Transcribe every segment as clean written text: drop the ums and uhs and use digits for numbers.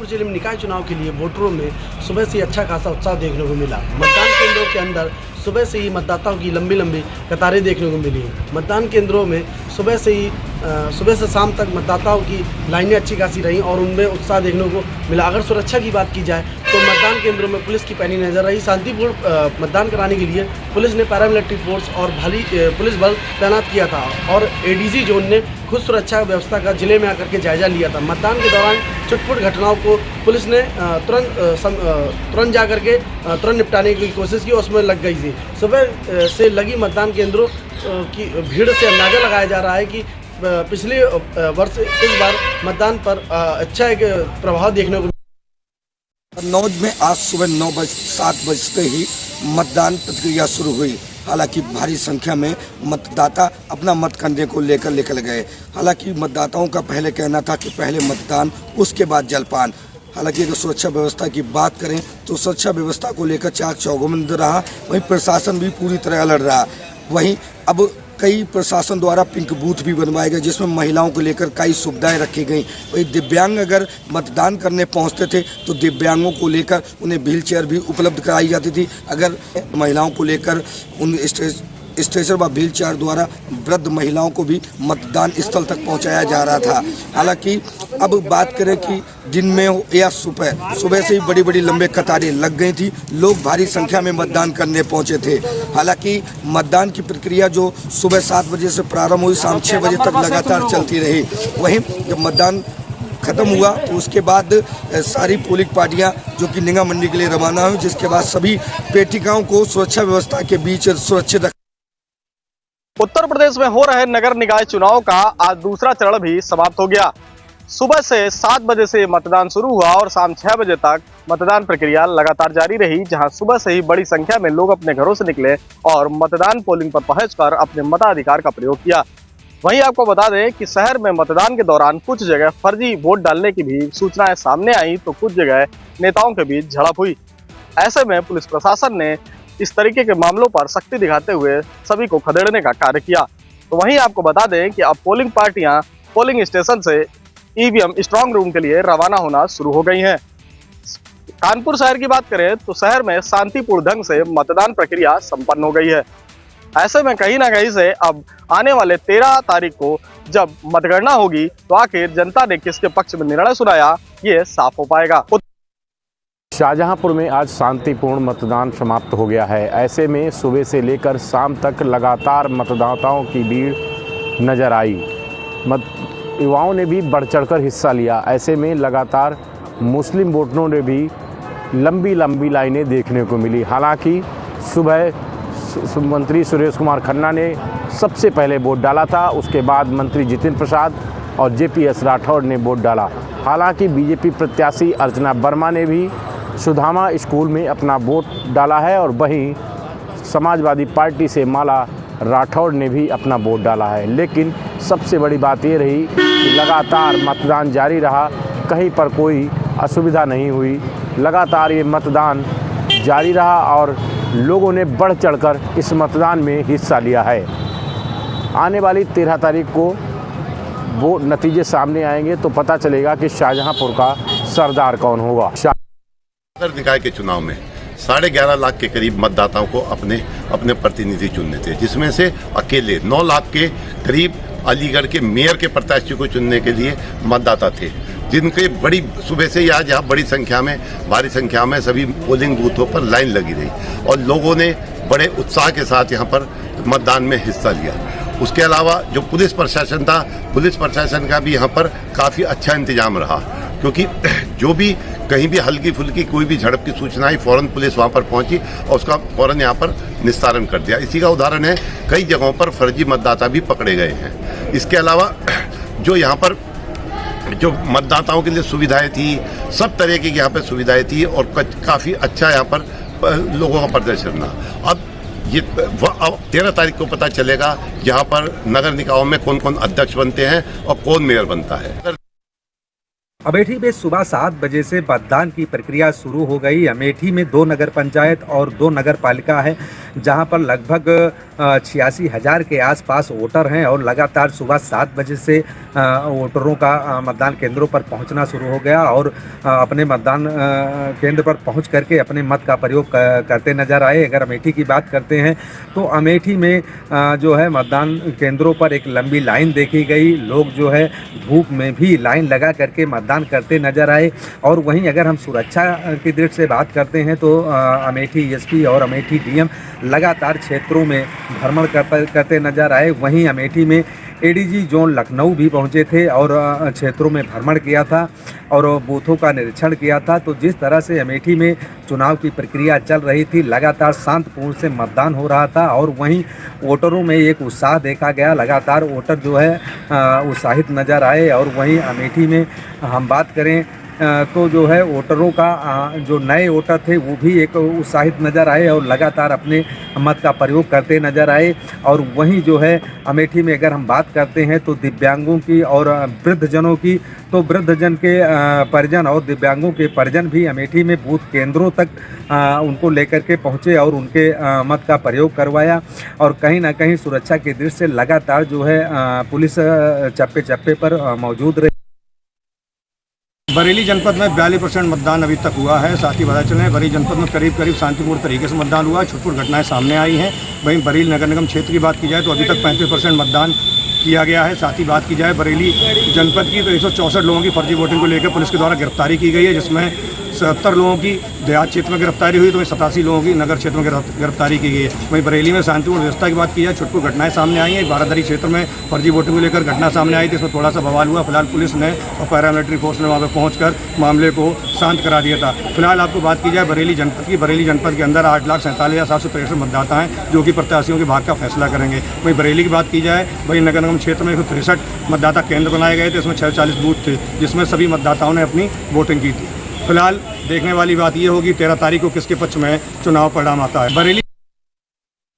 शाहजहांपुर जिले में निकाय चुनाव के लिए वोटरों में सुबह से अच्छा खासा उत्साह देखने को मिला। मतदान केंद्रों के अंदर सुबह से ही मतदाताओं की लंबी लंबी कतारें देखने को मिली। मतदान केंद्रों में सुबह से शाम तक मतदाताओं की लाइनें अच्छी खासी रहीं और उनमें उत्साह देखने को मिला। अगर सुरक्षा की बात की जाए तो मतदान केंद्रों में पुलिस की पैनी नजर रही। शांतिपूर्ण मतदान कराने के लिए पुलिस ने पैरामिलिट्री फोर्स और भारी पुलिस बल तैनात किया था और एडीजी जोन ने खुद सुरक्षा व्यवस्था का जिले में आकर के जायजा लिया था। मतदान के दौरान छुटपुट घटनाओं को पुलिस ने तुरंत जा करके तुरंत निपटाने की कोशिश की, उसमें लग गई थी। सुबह से लगी मतदान केंद्रों की भीड़ से अंदाज़ा लगाया जा रहा है कि पिछले वर्ष इस बार मतदान पर अच्छा एक प्रभाव देखने को। कन्नौज में आज सुबह 7 बजते ही मतदान प्रक्रिया शुरू हुई। हालांकि भारी संख्या में मतदाता अपना मत करने को लेकर निकल गए। हालांकि मतदाताओं का पहले कहना था कि पहले मतदान उसके बाद जलपान। हालांकि अगर सुरक्षा व्यवस्था की बात करें तो सुरक्षा व्यवस्था को लेकर चाक चौबंद रहा, वहीं प्रशासन भी पूरी तरह अलर्ट रहा। वहीं अब कई प्रशासन द्वारा पिंक बूथ भी बनवाए गए जिसमें महिलाओं को लेकर कई सुविधाएं रखी गई। वहीं दिव्यांग अगर मतदान करने पहुंचते थे तो दिव्यांगों को लेकर उन्हें व्हील चेयर भी उपलब्ध कराई जाती थी। अगर महिलाओं को लेकर उन स्ट्रेचर व व्हील चेयर द्वारा वृद्ध महिलाओं को भी मतदान स्थल तक पहुंचाया जा रहा था। हालांकि अब बात करें कि दिन में हो या सुबह से ही बड़ी बड़ी लंबे कतारें लग गई थी। लोग भारी संख्या में मतदान करने पहुंचे थे। हालांकि मतदान की प्रक्रिया जो सुबह 7 बजे से प्रारंभ हुई, शाम 6 बजे तक लगातार चलती रही। वहीं जब मतदान खत्म हुआ तो उसके बाद सारी पोलिंग पार्टियां जो कि निंगा मंडी के लिए रवाना हुई, जिसके बाद सभी पेटिकाओं को सुरक्षा व्यवस्था के बीच सुरक्षित। उत्तर प्रदेश में हो रहे नगर निकाय चुनाव का आज दूसरा चरण भी समाप्त हो गया। सुबह से 7 बजे से मतदान शुरू हुआ और शाम 6 बजे तक मतदान प्रक्रिया लगातार जारी रही, जहां सुबह से ही बड़ी संख्या में लोग अपने घरों से निकले और मतदान पोलिंग पर पहुंचकर अपने मताधिकार का प्रयोग किया। वहीं आपको बता दें कि शहर में मतदान के दौरान कुछ जगह फर्जी वोट डालने की भी सूचनाएं सामने आई तो कुछ जगह नेताओं के बीच झड़प हुई। ऐसे में पुलिस प्रशासन ने इस तरीके के मामलों पर सख्ती दिखाते हुए सभी को खदेड़ने का कार्य किया। तो वहीं आपको बता दें कि अब पोलिंग पार्टियां पोलिंग स्टेशन से ईवीएम स्ट्रांग रूम के लिए रवाना होना शुरू हो गई हैं। कानपुर शहर की बात करें तो शहर में शांतिपूर्ण ढंग से मतदान प्रक्रिया संपन्न हो गई है। ऐसे में कहीं ना कहीं से अब आने वाले 13 तारीख को जब मतगणना होगी तो आखिर जनता ने किसके पक्ष में निर्णय सुनाया, ये साफ हो पाएगा। शाहजहांपुर में आज शांतिपूर्ण मतदान समाप्त हो गया है। ऐसे में सुबह से लेकर शाम तक लगातार मतदाताओं की भीड़ नजर आई। युवाओं ने भी बढ़ चढ़कर हिस्सा लिया। ऐसे में लगातार मुस्लिम वोटरों ने भी लंबी लंबी लाइनें देखने को मिली। हालांकि सुबह मंत्री सुरेश कुमार खन्ना ने सबसे पहले वोट डाला था, उसके बाद मंत्री जितेंद्र प्रसाद और जेपीएस राठौड़ ने वोट डाला। हालांकि बीजेपी प्रत्याशी अर्चना वर्मा ने भी सुधामा स्कूल में अपना वोट डाला है और वहीं समाजवादी पार्टी से माला राठौड़ ने भी अपना वोट डाला है। लेकिन सबसे बड़ी बात ये रही कि लगातार मतदान जारी रहा, कहीं पर कोई असुविधा नहीं हुई। लगातार ये मतदान जारी रहा और लोगों ने बढ़ चढ़कर इस मतदान में हिस्सा लिया है। आने वाली 13 तारीख को वो नतीजे सामने आएंगे तो पता चलेगा कि शाहजहांपुर का सरदार कौन होगा। नगर निकाय के चुनाव में 11.5 लाख के करीब मतदाताओं को अपने प्रतिनिधि चुनने थे, जिसमें से अकेले 9 लाख के करीब अलीगढ़ के मेयर के प्रत्याशी को चुनने के लिए मतदाता थे, जिनके बड़ी सुबह से ही आज यहाँ भारी संख्या में सभी पोलिंग बूथों पर लाइन लगी रही और लोगों ने बड़े उत्साह के साथ यहाँ पर मतदान में हिस्सा लिया। उसके अलावा जो पुलिस प्रशासन था, पुलिस प्रशासन का भी यहाँ पर काफ़ी अच्छा इंतजाम रहा, क्योंकि जो भी कहीं भी हल्की फुल्की कोई भी झड़प की सूचना आई, फौरन पुलिस वहाँ पर पहुँची और उसका फौरन यहाँ पर निस्तारण कर दिया। इसी का उदाहरण है, कई जगहों पर फर्जी मतदाता भी पकड़े गए हैं। इसके अलावा जो यहाँ पर जो मतदाताओं के लिए सुविधाएं थी, सब तरह की यहाँ पर सुविधाएं थी और काफ़ी अच्छा यहाँ पर लोगों का प्रदर्शन रहा। अब ये 13 तारीख को पता चलेगा यहाँ पर नगर निकायों में कौन कौन अध्यक्ष बनते हैं और कौन मेयर बनता है। अमेठी में सुबह 7 बजे से मतदान की प्रक्रिया शुरू हो गई। अमेठी में 2 नगर पंचायत और 2 नगर पालिका है, जहां पर लगभग 86,000 के आसपास वोटर हैं और लगातार सुबह 7 बजे से वोटरों का मतदान केंद्रों पर पहुंचना शुरू हो गया और अपने मतदान केंद्र पर पहुंच करके अपने मत का प्रयोग करते नजर आए। अगर अमेठी की बात करते हैं तो अमेठी में जो है मतदान केंद्रों पर एक लंबी लाइन देखी गई। लोग जो है धूप में भी लाइन लगा करके मतदान करते नजर आए। और वहीं अगर हम सुरक्षा की दृष्टि से बात करते हैं तो अमेठी एसपी और अमेठी डीएम लगातार क्षेत्रों में भ्रमण करते नजर आए। वहीं अमेठी में एडीजी जोन लखनऊ भी पहुंचे थे और क्षेत्रों में भ्रमण किया था और बूथों का निरीक्षण किया था। तो जिस तरह से अमेठी में चुनाव की प्रक्रिया चल रही थी, लगातार शांतिपूर्ण से मतदान हो रहा था और वहीं वोटरों में एक उत्साह देखा गया। लगातार वोटर जो है उत्साहित नज़र आए। और वहीं अमेठी में हम बात करें तो जो है वोटरों का जो नए वोटर थे वो भी एक उत्साहित नज़र आए और लगातार अपने मत का प्रयोग करते नज़र आए। और वहीं जो है अमेठी में अगर हम बात करते हैं तो दिव्यांगों की और वृद्धजनों की, तो वृद्धजन के परिजन और दिव्यांगों के परिजन भी अमेठी में बूथ केंद्रों तक उनको लेकर के पहुँचे और उनके मत का प्रयोग करवाया। और कहीं ना कहीं सुरक्षा की दृष्टि से लगातार जो है पुलिस चप्पे चप्पे पर मौजूद रही। बरेली जनपद में 42% मतदान अभी तक हुआ है। साथ ही बताया चलें बरेली जनपद में करीब शांतिपूर्ण तरीके से मतदान हुआ है। छुटपुट घटनाएं सामने आई हैं। वहीं बरेली नगर निगम क्षेत्र की बात की जाए तो अभी तक 35% मतदान किया गया है। साथ ही बात की जाए बरेली जनपद की तो 164 लोगों की फर्जी वोटिंग को लेकर पुलिस के द्वारा गिरफ्तारी की गई है, जिसमें 77 लोगों की देहात क्षेत्र में गिरफ्तारी हुई तो 87 लोगों की नगर क्षेत्र में गिरफ्तारी की गई है। वहीं बरेली में शांतिपूर्ण व्यवस्था की बात की जाए, छुटपुट घटनाएं सामने आई हैं। बारादरी क्षेत्र में फर्जी वोटिंग को लेकर घटना सामने आई थी, इसमें थोड़ा सा बवाल हुआ। फिलहाल पुलिस ने और पैरामिलिट्री फोर्स ने वहाँ पर पहुँचकर मामले को शांत करा दिया था। फिलहाल आपको बात की जाए बरेली जनपद के अंदर 8,47,763 मतदाता हैं जो कि प्रत्याशियों के भाग्य का फैसला करेंगे। वहीं बरेली की बात की जाए, वहीं नगर निगम क्षेत्र में 163 मतदाता केंद्र बनाए गए थे, इसमें 640 बूथ थे जिसमें सभी मतदाताओं ने अपनी वोटिंग की थी। फिलहाल देखने वाली बात ये होगी 13 तारीख को किसके पक्ष में चुनाव परिणाम आता है। बरेली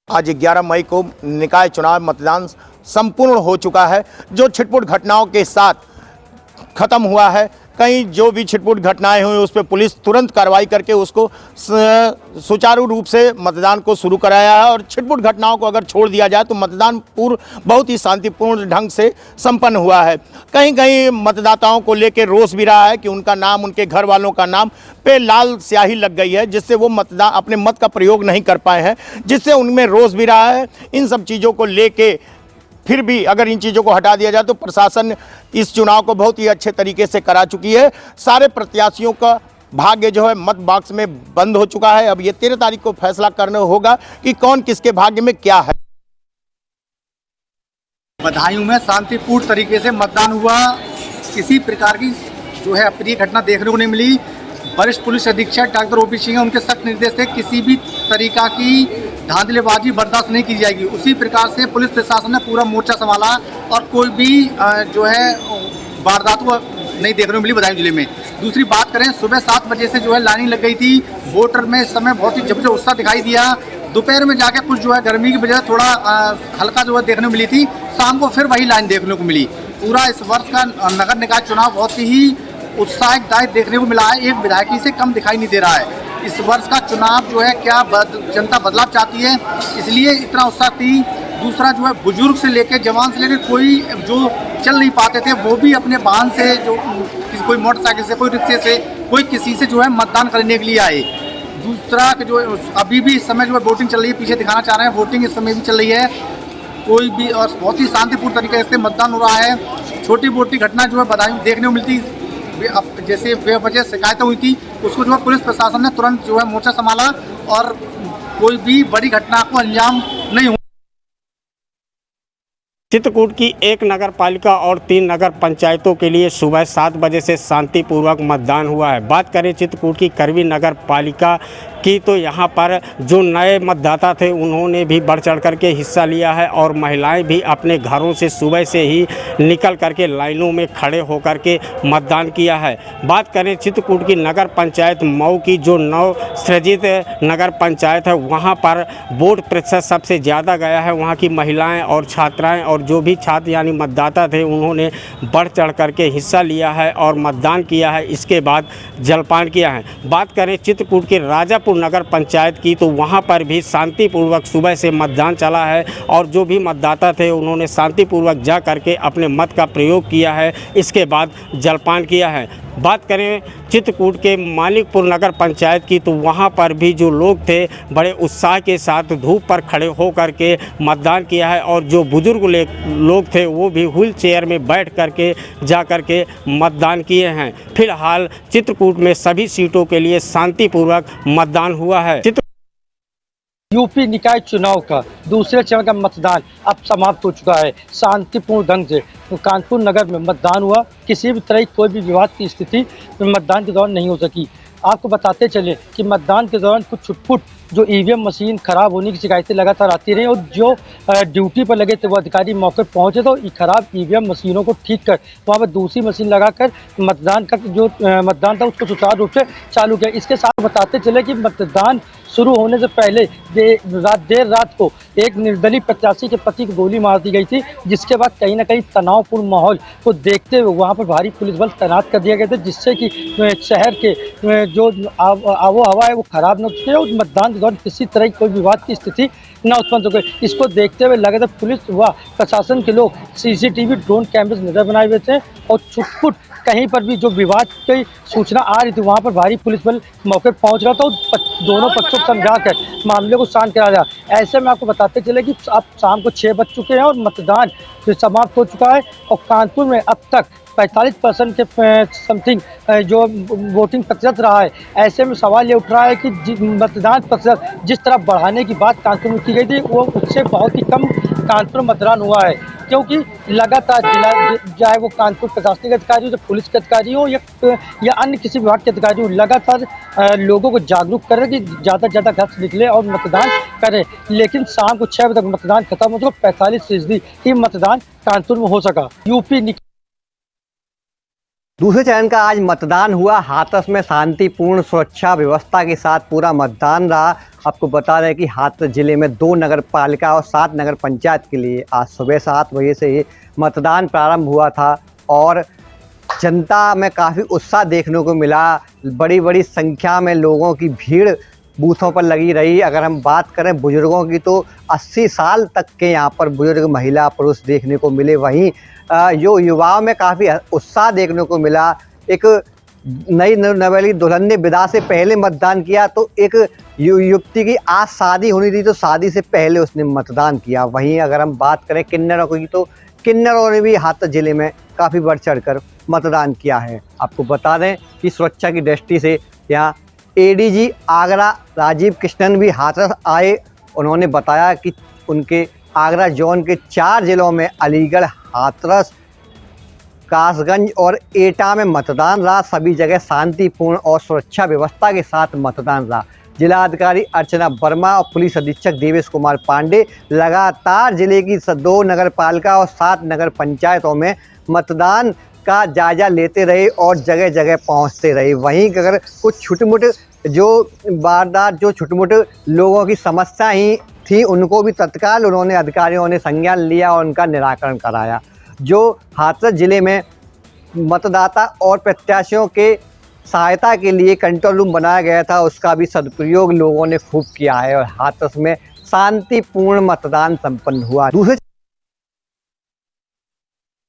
आज 11 मई को निकाय चुनाव मतदान संपूर्ण हो चुका है, जो छिटपुट घटनाओं के साथ खत्म हुआ है। कहीं जो भी छिटपुट घटनाएं हुई उस पर पुलिस तुरंत कार्रवाई करके उसको सुचारू रूप से मतदान को शुरू कराया है और छिटपुट घटनाओं को अगर छोड़ दिया जाए तो मतदान पूर्व बहुत ही शांतिपूर्ण ढंग से संपन्न हुआ है। कहीं कहीं मतदाताओं को लेकर रोष भी रहा है कि उनका नाम, उनके घर वालों का नाम पे लाल स्याही लग गई है, जिससे वो मतदान अपने मत का प्रयोग नहीं कर पाए हैं, जिससे उनमें रोष भी रहा है। इन सब चीज़ों को लेके फिर भी अगर इन चीज़ों को हटा दिया जाए तो प्रशासन इस चुनाव को बहुत ही अच्छे तरीके से करा चुकी है। सारे प्रत्याशियों का भाग्य जो है मत बॉक्स में बंद हो चुका है। अब ये 13 तारीख को फैसला करना होगा कि कौन किसके भाग्य में क्या है। बदायूं में शांतिपूर्ण तरीके से मतदान हुआ। किसी प्रकार की जो है अप्रिय घटना देखने को नहीं मिली। वरिष्ठ पुलिस अधीक्षक डॉक्टर ओपी सिंह उनके सख्त निर्देश थे किसी भी तरीका की धांधलेबाजी बर्दाश्त नहीं की जाएगी। उसी प्रकार से पुलिस प्रशासन ने पूरा मोर्चा संभाला और कोई भी जो है वारदात को नहीं देखने को मिली बदायूं जिले में। दूसरी बात करें, सुबह 7 बजे से जो है लाइनिंग लग गई थी। वोटर में इस समय बहुत ही जबरदस्त उत्साह दिखाई दिया। दोपहर में जाके कुछ जो है गर्मी की वजह से थोड़ा हल्का जो है देखने को मिली थी। शाम को फिर वही लाइन देखने को मिली। पूरा इस वर्ष का नगर निकाय चुनाव बहुत ही उत्साहदायक देखने को मिला है। एक विधायकी से कम दिखाई नहीं दे रहा है। इस वर्ष का चुनाव जो है क्या जनता बदलाव चाहती है, इसलिए इतना उत्साह थी। दूसरा जो है बुजुर्ग से लेकर जवान से लेकर कोई जो चल नहीं पाते थे वो भी अपने वाहन से, जो कोई मोटरसाइकिल से, कोई रिक्शे से, कोई किसी से जो है मतदान करने के लिए आए। दूसरा कि जो अभी भी इस समय जो है वोटिंग चल रही है, पीछे दिखाना चाह रहे हैं, वोटिंग इस समय भी चल रही है। कोई भी और बहुत ही शांतिपूर्ण तरीके से मतदान हो रहा है। छोटी मोटी घटना जो है बदायूं देखने को मिलती, जैसे बेवजह शिकायतें हुई थी उसको जो है पुलिस प्रशासन ने तुरंत जो है मोर्चा संभाला और कोई भी बड़ी घटना को अंजाम नहीं हुआ। चित्रकूट की 1 नगर पालिका और 3 नगर पंचायतों के लिए सुबह 7 बजे से शांतिपूर्वक मतदान हुआ है। बात करें चित्रकूट की करवी नगर पालिका की तो यहाँ पर जो नए मतदाता थे उन्होंने भी बढ़ चढ़ करके हिस्सा लिया है और महिलाएं भी अपने घरों से सुबह से ही निकल करके लाइनों में खड़े होकर के मतदान किया है। बात करें चित्रकूट की नगर पंचायत मऊ की, जो नव सृजित नगर पंचायत है, वहाँ पर वोट प्रतिशत सबसे ज़्यादा गया है। वहाँ की महिलाएं और छात्राएं और जो भी छात्र यानी मतदाता थे उन्होंने बढ़ चढ़ करके हिस्सा लिया है और मतदान किया है। इसके बाद जलपान किया है। बात करें चित्रकूट के राजापुर नगर पंचायत की, तो वहाँ पर भी शांतिपूर्वक सुबह से मतदान चला है और जो भी मतदाता थे उन्होंने शांतिपूर्वक जा करके अपने मत का प्रयोग किया है। इसके बाद जलपान किया है। बात करें चित्रकूट के मानिकपुर नगर पंचायत की, तो वहाँ पर भी जो लोग थे बड़े उत्साह के साथ धूप पर खड़े होकर के मतदान किया है और जो बुजुर्ग लोग थे वो भी व्हील चेयर में बैठ करके जा करके मतदान किए हैं। फिलहाल चित्रकूट में सभी सीटों के लिए शांतिपूर्वक मतदान हुआ है। यूपी निकाय चुनाव का दूसरे चरण का मतदान अब समाप्त हो चुका है। शांतिपूर्ण ढंग से कानपुर नगर में मतदान हुआ। किसी भी तरह की कोई भी विवाद की स्थिति मतदान के दौरान नहीं हो सकी। आपको बताते चले कि मतदान के दौरान कुछ छुटपुट जो ईवीएम मशीन खराब होने की शिकायतें लगातार आती रही और जो ड्यूटी पर लगे थे वो अधिकारी मौके पर पहुंचे तो खराब ईवीएम मशीनों को ठीक कर वहां पर दूसरी मशीन लगाकर मतदान का जो मतदान था उसको सुचारू रूप से चालू किया। इसके साथ बताते चले कि मतदान शुरू होने से पहले देर रात को एक निर्दलीय प्रत्याशी के पति को गोली मार दी गई थी, जिसके बाद कहीं ना कहीं तनावपूर्ण माहौल को देखते हुए वहां पर भारी पुलिस बल तैनात कर दिया गया था, जिससे कि शहर के जो आबो हवा है वो खराब न हो सके और मतदान के दौरान किसी तरह की कोई विवाद की स्थिति न उत्पन्न हो गई। इसको देखते हुए लगातार पुलिस व प्रशासन के लोग सीसीटीवी ड्रोन कैमरे नजर बनाए हुए थे और छुटपुट कहीं पर भी जो विवाद की सूचना आ रही थी वहां पर भारी पुलिस बल मौके पर पहुंच रहा था और दोनों पक्षों को समझाकर मामले को शांत करा रहा। ऐसे में आपको बताते चले कि अब शाम को 6 बज चुके हैं और मतदान समाप्त हो चुका है और कानपुर में अब तक 45% के समथिंग जो वोटिंग प्रतिशत रहा है। ऐसे में सवाल ये उठ रहा है कि मतदान प्रतिशत जिस तरह बढ़ाने की बात कानपुर में की गई थी वो उससे बहुत ही कम कानपुर मतदान हुआ है, क्योंकि लगातार चाहे वो कानपुर प्रशासनिक अधिकारी हो, पुलिस के अधिकारी हो या अन्य किसी विभाग के अधिकारी हो, लगातार लोगों को जागरूक कर रहे कि ज़्यादा से ज़्यादा घर से निकले और मतदान करें। लेकिन शाम को 6 बजे तक मतदान खत्म हो चुका। 45% ही मतदान कानपुर में हो सका। यूपी दूसरे चरण का आज मतदान हुआ। हाथरस में शांतिपूर्ण सुरक्षा व्यवस्था के साथ पूरा मतदान रहा। आपको बता रहे हैं कि हाथरस जिले में 2 नगर पालिका और 7 नगर पंचायत के लिए आज सुबह 7 बजे से ही मतदान प्रारंभ हुआ था और जनता में काफ़ी उत्साह देखने को मिला। बड़ी बड़ी संख्या में लोगों की भीड़ बूथों पर लगी रही। अगर हम बात करें बुजुर्गों की तो 80 साल तक के यहाँ पर बुजुर्ग महिला पुरुष देखने को मिले। वहीं जो युवाओं में काफ़ी उत्साह देखने को मिला। एक नई नवेली दुल्हन ने विदा से पहले मतदान किया तो एक युवती की आज शादी होनी थी तो शादी से पहले उसने मतदान किया। वहीं अगर हम बात करें किन्नरों की तो किन्नरों ने भी हाथरस जिले में काफ़ी बढ़ चढ़कर मतदान किया है। आपको बता दें कि सुरक्षा की दृष्टि से यहाँ एडीजी आगरा राजीव कृष्णन भी हाथरस आए। उन्होंने बताया कि उनके आगरा जोन के 4 जिलों में अलीगढ़, हाथरस, कासगंज और एटा में मतदान रहा। सभी जगह शांतिपूर्ण और सुरक्षा व्यवस्था के साथ मतदान रहा। जिलाधिकारी अर्चना वर्मा और पुलिस अधीक्षक देवेश कुमार पांडे लगातार जिले की 2 नगर पालिका और 7 नगर पंचायतों में मतदान का जायजा लेते रहे और जगह जगह पहुंचते रहे। वहीं अगर कुछ छुटमुट जो वारदात जो छुटमुट लोगों की समस्या ही थी उनको भी तत्काल उन्होंने अधिकारियों ने संज्ञान लिया और उनका निराकरण कराया। जो हाथरस जिले में मतदाता और प्रत्याशियों के सहायता के लिए कंट्रोल रूम बनाया गया था उसका भी सदुपयोग लोगों ने खूब किया है और हाथरस में शांतिपूर्ण मतदान संपन्न हुआ। दूसरे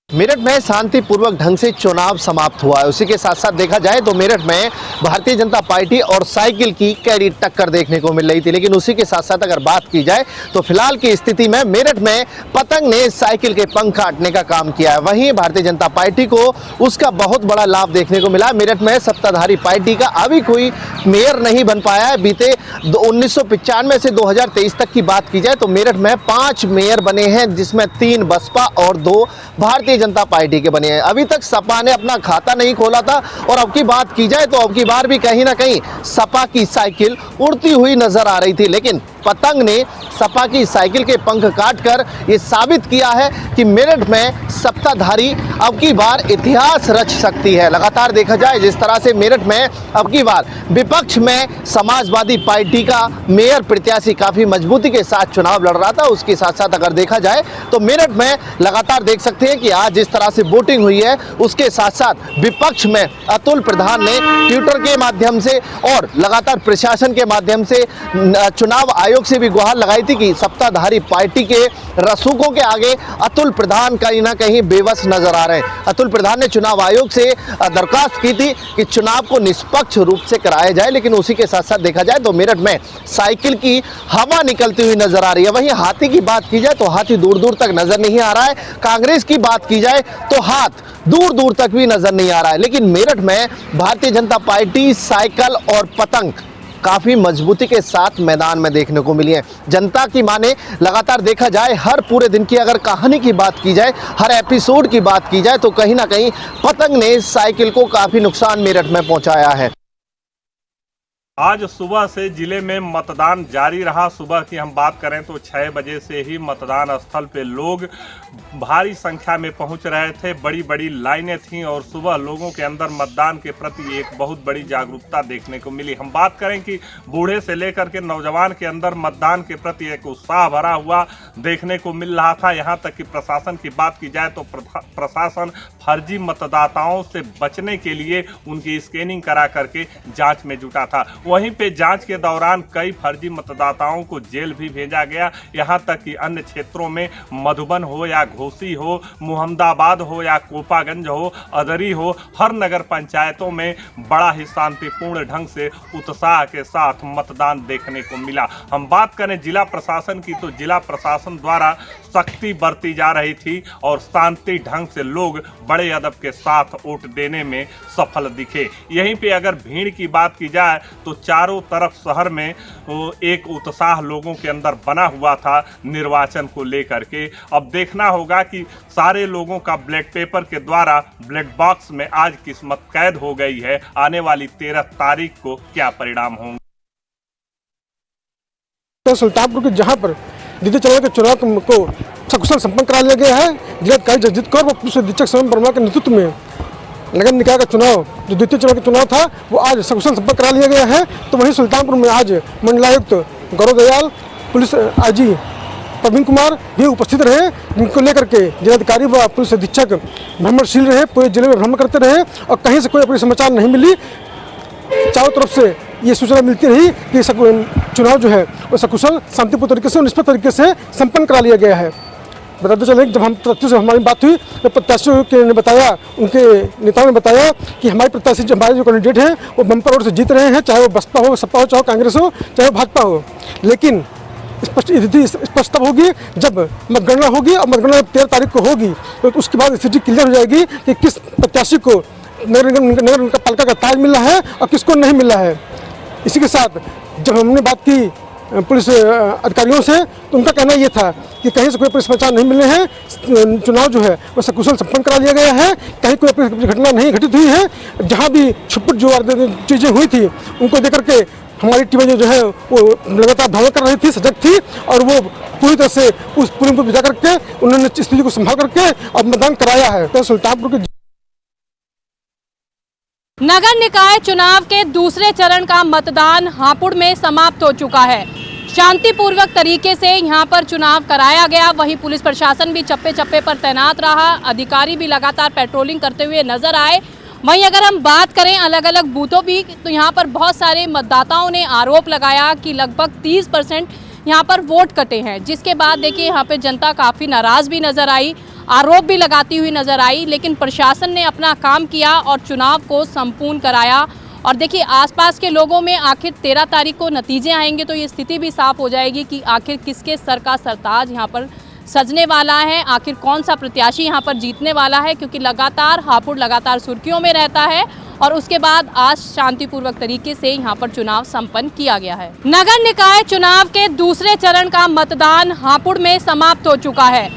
मेरठ में शांतिपूर्वक ढंग से चुनाव समाप्त हुआ है। उसी के साथ साथ देखा जाए तो मेरठ में भारतीय जनता पार्टी और साइकिल की कड़ी टक्कर देखने को मिल रही थी। लेकिन उसी के साथ साथ अगर बात की जाए तो फिलहाल की स्थिति में मेरठ में पतंग ने साइकिल के पंख काटने का काम किया है। वहीं भारतीय जनता पार्टी को उसका बहुत बड़ा लाभ देखने को मिला। मेरठ में सत्ताधारी पार्टी का अभी कोई मेयर नहीं बन पाया है। बीते 1995 से 2023 तक की बात की जाए तो मेरठ में 5 मेयर बने हैं, जिसमें 3 बसपा और 2 भारतीय जनता पार्टी के बने हैं। अभी तक सपा ने अपना खाता नहीं खोला था और अब की बात की जाए तो अब की बार भी कहीं ना कहीं सपा की साइकिल उड़ती हुई नजर आ रही थी, लेकिन पतंग ने सपा की साइकिल के पंख काटकर ये साबित किया है कि मेरठ में सत्ताधारी अब की बार इतिहास रच सकती है। लगातार देखा जाए जिस तरह से मेरठ में अब की बार विपक्ष में समाजवादी पार्टी का मेयर प्रत्याशी काफी मजबूती के साथ चुनाव लड़ रहा था, उसके साथ साथ अगर देखा जाए तो मेरठ में लगातार देख सकते हैं कि आज जिस तरह से वोटिंग हुई है उसके साथ साथ विपक्ष में अतुल प्रधान ने ट्विटर के माध्यम से और लगातार प्रशासन के माध्यम से चुनाव आयोग से भी गुहार लगाई थी कि सत्ताधारी पार्टी के रसूखों के आगे अतुल प्रधान कहीं ना कहीं बेबस नजर आ रहे हैं। अतुल प्रधान ने चुनाव आयोग से दरखास्त की थी कि चुनाव को निष्पक्ष रूप से कराया जाए, लेकिन उसी के साथ साथ देखा जाए तो मेरठ में साइकिल की हवा निकलती हुई नजर आ रही है। वहीं हाथी की बात की जाए तो हाथी दूर दूर तक नजर नहीं आ रहा है। कांग्रेस की बात की जाए तो हाथ दूर दूर तक भी नजर नहीं आ रहा है, लेकिन मेरठ में भारतीय जनता पार्टी साइकिल और पतंग काफी मजबूती के साथ मैदान में देखने को मिली है। जनता की माने लगातार देखा जाए हर पूरे दिन की अगर कहानी की बात की जाए, हर एपिसोड की बात की जाए तो कहीं ना कहीं पतंग ने साइकिल को काफी नुकसान मेरठ में पहुंचाया है। आज सुबह से जिले में मतदान जारी रहा। सुबह की हम बात करें तो 6 बजे से ही मतदान स्थल पे लोग भारी संख्या में पहुंच रहे थे, बड़ी बड़ी लाइनें थीं और सुबह लोगों के अंदर मतदान के प्रति एक बहुत बड़ी जागरूकता देखने को मिली। हम बात करें कि बूढ़े से लेकर के नौजवान के अंदर मतदान के प्रति एक उत्साह भरा हुआ देखने को मिल रहा था। यहाँ तक कि प्रशासन की बात की जाए तो प्रशासन फर्जी मतदाताओं से बचने के लिए उनकी स्कैनिंग करा करके जाँच में जुटा था। वहीं पे जांच के दौरान कई फर्जी मतदाताओं को जेल भी भेजा गया। यहां तक कि अन्य क्षेत्रों में मधुबन हो या घोसी हो, मुहम्मदाबाद हो या कोपागंज हो, अदरी हो, हर नगर पंचायतों में बड़ा ही शांतिपूर्ण ढंग से उत्साह के साथ मतदान देखने को मिला। हम बात करें जिला प्रशासन की तो जिला प्रशासन द्वारा सख्ती बरती जा रही थी और शांति ढंग से लोग बड़े अदब के साथ वोट देने में सफल दिखे। यहीं पे अगर भीड़ की बात की जाए तो चारों तरफ शहर में एक उत्साह लोगों के अंदर बना हुआ था निर्वाचन को लेकर के। अब देखना होगा कि सारे लोगों का ब्लैक पेपर के द्वारा ब्लैक बॉक्स में आज किस्मत कैद हो गई है। आने वाली 13 तारीख को क्या परिणाम होंगे। तो सुल्तानपुर के जहां पर द्वितीय चरण के चुनाव को सकुशल संपन्न करा लिया गया है। जिलाधिकारी जगजीत कौर व पुलिस अधीक्षक स्वयं वर्मा के नेतृत्व में नगर निकाय का चुनाव जो द्वितीय चरण का चुनाव था वो आज सकुशल संपन्न करा लिया गया है। तो वहीं सुल्तानपुर में आज मंडलायुक्त गौरव दयाल, पुलिस आईजी प्रवीण कुमार भी उपस्थित रहे, जिनको लेकर के जिलाधिकारी व पुलिस अधीक्षक भ्रमणशील रहे, पूरे जिले में भ्रमण करते रहे और कहीं से कोई अपनी समाचार नहीं मिली। चारों तरफ से ये सूचना मिलती रही कि चुनाव जो है वो सकुशल शांतिपूर्ण तरीके से और निष्पक्ष तरीके से संपन्न करा लिया गया है। बताते चले जब हम प्रत्याशियों से हमारी बात हुई तो प्रत्याशियों के ने बताया, उनके नेताओं ने बताया कि हमारे प्रत्याशी हमारे जो कैंडिडेट हैं वो बम्पर वोट से जीत रहे हैं, चाहे वो बसपा हो, सपा हो, चाहे कांग्रेस हो, चाहे वो भाजपा हो। लेकिन स्पष्ट तब होगी जब मतगणना होगी और मतगणना 13 तारीख को होगी तो उसके बाद स्थिति क्लियर हो जाएगी कि किस प्रत्याशी को नगर पालिका का ताज मिल रहा है और किसको नहीं मिल रहा है। इसी के साथ जब हमने बात की पुलिस अधिकारियों से तो उनका कहना ये था कि कहीं से कोई पुलिस समाचार नहीं मिले हैं, चुनाव जो है वो सकुशल संपन्न करा लिया गया है, कहीं कोई घटना नहीं घटित हुई है। जहाँ भी छुटपुट जो चीज़ें हुई थी उनको देकर के हमारी टीमें जो है वो लगातार धावा कर रही थी, सजग थी और वो पूरी तरह से उस पूरी को बिता करके उन्होंने स्थिति को संभाल करके अब मतदान कराया है। तो सुल्तानपुर के नगर निकाय चुनाव के दूसरे चरण का मतदान हापुड़ में समाप्त हो चुका है। शांतिपूर्वक तरीके से यहां पर चुनाव कराया गया। वहीं पुलिस प्रशासन भी चप्पे चप्पे पर तैनात रहा, अधिकारी भी लगातार पेट्रोलिंग करते हुए नजर आए। वहीं अगर हम बात करें अलग अलग बूथों भी तो यहां पर बहुत सारे मतदाताओं ने आरोप लगाया कि लगभग 30% यहां पर वोट कटे हैं, जिसके बाद देखिए यहां पे जनता काफ़ी नाराज़ भी नज़र आई, आरोप भी लगाती हुई नज़र आई। लेकिन प्रशासन ने अपना काम किया और चुनाव को संपूर्ण कराया। और देखिए आसपास के लोगों में आखिर 13 तारीख को नतीजे आएंगे तो ये स्थिति भी साफ हो जाएगी कि आखिर किसके सर का सरताज यहाँ पर सजने वाला है, आखिर कौन सा प्रत्याशी यहाँ पर जीतने वाला है। क्योंकि लगातार हापुड़ लगातार सुर्खियों में रहता है और उसके बाद आज शांतिपूर्वक तरीके से यहाँ पर चुनाव संपन्न किया गया है। नगर निकाय चुनाव के दूसरे चरण का मतदान हापुड़ में समाप्त हो चुका है।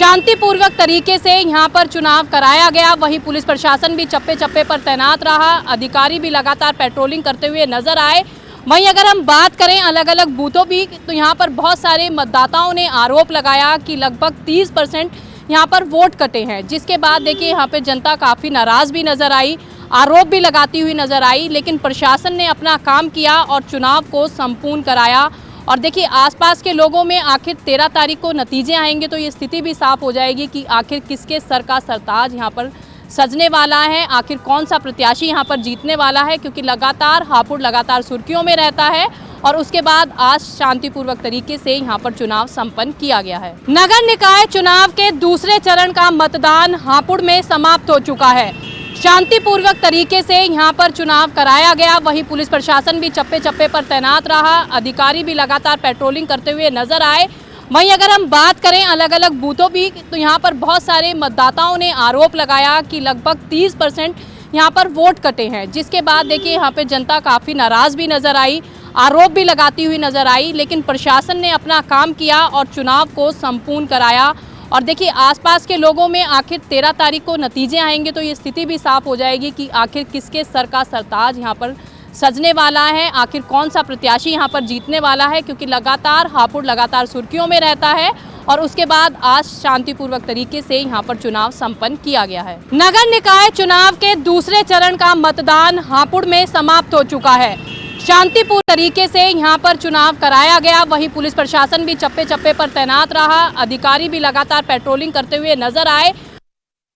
शांतिपूर्वक तरीके से यहाँ पर चुनाव कराया गया। वहीं पुलिस प्रशासन भी चप्पे चप्पे पर तैनात रहा, अधिकारी भी लगातार पेट्रोलिंग करते हुए नजर आए। वहीं अगर हम बात करें अलग अलग बूथों की, तो यहाँ पर बहुत सारे मतदाताओं ने आरोप लगाया कि लगभग 30% यहाँ पर वोट कटे हैं, जिसके बाद देखिए यहाँ पे जनता काफ़ी नाराज़ भी नज़र आई, आरोप भी लगाती हुई नज़र आई। लेकिन प्रशासन ने अपना काम किया और चुनाव को संपूर्ण कराया। और देखिए आसपास के लोगों में आखिर 13 तारीख को नतीजे आएंगे तो ये स्थिति भी साफ हो जाएगी कि आखिर किसके सर का सरताज यहाँ पर सजने वाला है, आखिर कौन सा प्रत्याशी यहाँ पर जीतने वाला है। क्योंकि लगातार हापुड़ लगातार सुर्खियों में रहता है और उसके बाद आज शांतिपूर्वक तरीके से यहाँ पर चुनाव संपन्न किया गया है। नगर निकाय चुनाव के दूसरे चरण का मतदान हापुड़ में समाप्त हो चुका है। शांतिपूर्वक तरीके से यहाँ पर चुनाव कराया गया। वहीं पुलिस प्रशासन भी चप्पे चप्पे पर तैनात रहा, अधिकारी भी लगातार पेट्रोलिंग करते हुए नजर आए। वहीं अगर हम बात करें अलग अलग बूथों की, तो यहाँ पर बहुत सारे मतदाताओं ने आरोप लगाया कि लगभग 30% यहाँ पर वोट कटे हैं, जिसके बाद देखिए यहाँ पे जनता काफ़ी नाराज़ भी नज़र आई, आरोप भी लगाती हुई नज़र आई। लेकिन प्रशासन ने अपना काम किया और चुनाव को संपूर्ण कराया। और देखिए आसपास के लोगों में आखिर 13 तारीख को नतीजे आएंगे तो ये स्थिति भी साफ हो जाएगी कि आखिर किसके सर का सरताज यहाँ पर सजने वाला है, आखिर कौन सा प्रत्याशी यहाँ पर जीतने वाला है। क्योंकि लगातार हापुड़ लगातार सुर्खियों में रहता है और उसके बाद आज शांतिपूर्वक तरीके से यहाँ पर चुनाव संपन्न किया गया है। नगर निकाय चुनाव के दूसरे चरण का मतदान हापुड़ में समाप्त हो चुका है। शांतिपूर्ण तरीके से यहाँ पर चुनाव कराया गया। वहीं पुलिस प्रशासन भी चप्पे चप्पे पर तैनात रहा, अधिकारी भी लगातार पेट्रोलिंग करते हुए नजर आए।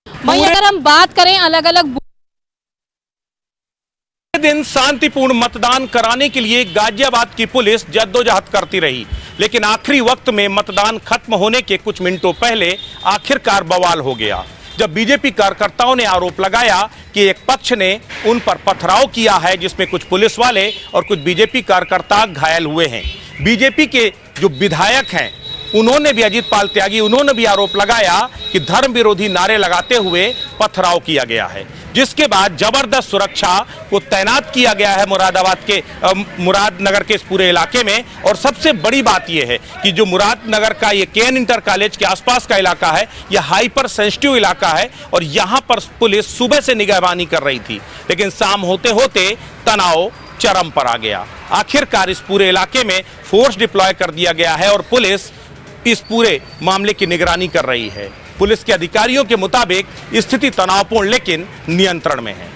वहीं अगर हम बात करें अलग अलग दिन शांतिपूर्ण मतदान कराने के लिए गाजियाबाद की पुलिस जद्दोजहद करती रही, लेकिन आखिरी वक्त में मतदान खत्म होने के कुछ मिनटों पहले आखिरकार बवाल हो गया, जब बीजेपी कार्यकर्ताओं ने आरोप लगाया कि एक पक्ष ने उन पर पथराव किया है, जिसमें कुछ पुलिस वाले और कुछ बीजेपी कार्यकर्ता घायल हुए हैं। बीजेपी के जो विधायक हैं उन्होंने भी, अजीत पाल त्यागी, उन्होंने भी आरोप लगाया कि धर्म विरोधी नारे लगाते हुए पथराव किया गया है, जिसके बाद जबरदस्त सुरक्षा को तैनात किया गया है मुरादनगर के इस पूरे इलाके में। और सबसे बड़ी बात यह है कि जो मुरादनगर का ये केएन इंटर कॉलेज के आसपास का इलाका है, यह हाइपर सेंसिटिव इलाका है और यहाँ पर पुलिस सुबह से निगरानी कर रही थी, लेकिन शाम होते होते तनाव चरम पर आ गया। आखिरकार इस पूरे इलाके में फोर्स डिप्लॉय कर दिया गया है और पुलिस इस पूरे मामले की निगरानी कर रही है। पुलिस के अधिकारियों के मुताबिक स्थिति तनावपूर्ण लेकिन नियंत्रण में है।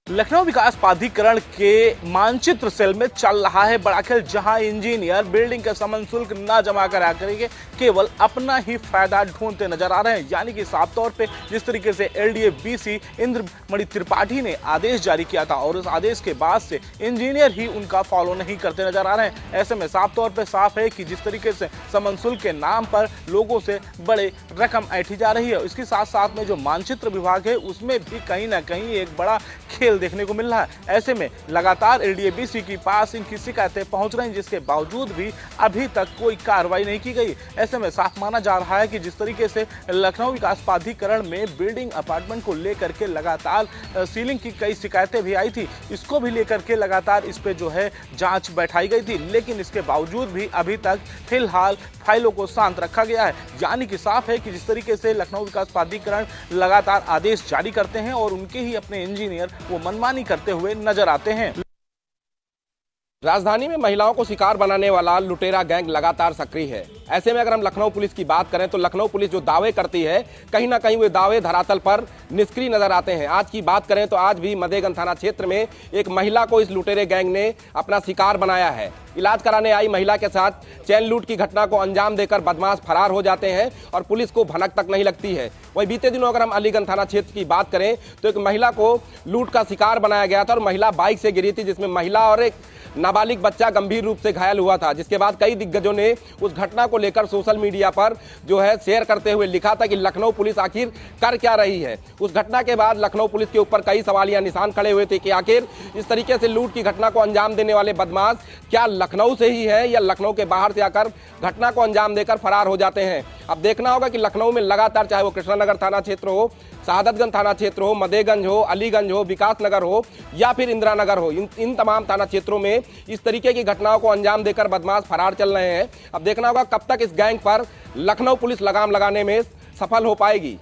लखनऊ विकास प्राधिकरण के मानचित्र सेल में चल रहा है बड़ा खेल, जहां इंजीनियर बिल्डिंग का समन शुल्क न जमा करा करके केवल अपना ही फायदा ढूंढते नजर आ रहे हैं। यानी कि साफ तौर पे जिस तरीके से एलडीए बीसी इंद्रमणि त्रिपाठी ने आदेश जारी किया था और उस आदेश के बाद से इंजीनियर ही उनका फॉलो नहीं करते नजर आ रहे हैं। ऐसे में साफ तौर पर साफ है कि जिस तरीके से समन शुल्क के नाम पर लोगों से बड़े रकम ऐंठी जा रही है, इसके साथ साथ में जो मानचित्र विभाग है उसमें भी कहीं ना कहीं एक बड़ा खेल देखने को मिल रहा है। ऐसे में लगातार एलडीएबीसी के पास इनकी शिकायतें पहुंच रही हैं, जिसके बावजूद भी अभी तक कोई कार्रवाई नहीं की गई। ऐसे में साफ माना जा रहा है कि जिस तरीके से लखनऊ विकास प्राधिकरण में बिल्डिंग अपार्टमेंट को लेकर के लगातार सीलिंग की कई शिकायतें भी आई थी, इसको भी लेकर के लगातार इस पे जो है जांच बैठाई गई थी, लेकिन इसके बावजूद भी अभी तक फिलहाल फाइलों को शांत रखा गया है। यानी कि साफ है कि जिस तरीके से लखनऊ विकास प्राधिकरण लगातार आदेश जारी करते हैं और उनके ही अपने इंजीनियर वो मनमानी करते हुए नजर आते हैं। राजधानी में महिलाओं को शिकार बनाने वाला लुटेरा गैंग लगातार सक्रिय है। ऐसे में अगर हम लखनऊ पुलिस की बात करें तो लखनऊ पुलिस जो दावे करती है, कहीं ना कहीं वे दावे धरातल पर निष्क्रिय नजर आते हैं। आज की बात करें तो आज भी मधेगन थाना क्षेत्र में एक महिला को इस लुटेरे गैंग ने अपना शिकार बनाया है। इलाज कराने आई महिला के साथ चैन लूट की घटना को अंजाम देकर बदमाश फरार हो जाते हैं और पुलिस को भनक तक नहीं लगती है। वही बीते दिनों अगर हम अलीगंज थाना क्षेत्र की बात करें तो एक महिला को लूट का शिकार बनाया गया था और महिला बाइक से गिरी थी, जिसमें महिला और एक नाबालिग बच्चा गंभीर रूप से घायल हुआ था। जिसके बाद कई दिग्गजों ने उस घटना को लेकर सोशल मीडिया पर जो है शेयर करते हुए लिखा था कि लखनऊ पुलिस आखिर कर क्या रही है। उस घटना के बाद लखनऊ पुलिस के ऊपर कई सवालिया निशान खड़े हुए थे कि आखिर इस तरीके से लूट की घटना को अंजाम देने वाले बदमाश क्या लखनऊ से ही है या लखनऊ के बाहर से आकर घटना को अंजाम देकर फरार हो जाते हैं। अब देखना होगा कि लखनऊ में लगातार, चाहे वो कृष्णानगर थाना क्षेत्र हो, शहादतगंज थाना क्षेत्र हो, मदेगंज हो, अलीगंज हो, विकास नगर हो या फिर इंदिरा नगर हो, इन तमाम थाना क्षेत्रों में इस तरीके की घटनाओं को अंजाम देकर बदमाश फरार चल रहे हैं। अब देखना होगा कब तक इस गैंग पर लखनऊ पुलिस लगाम लगाने में सफल हो पाएगी।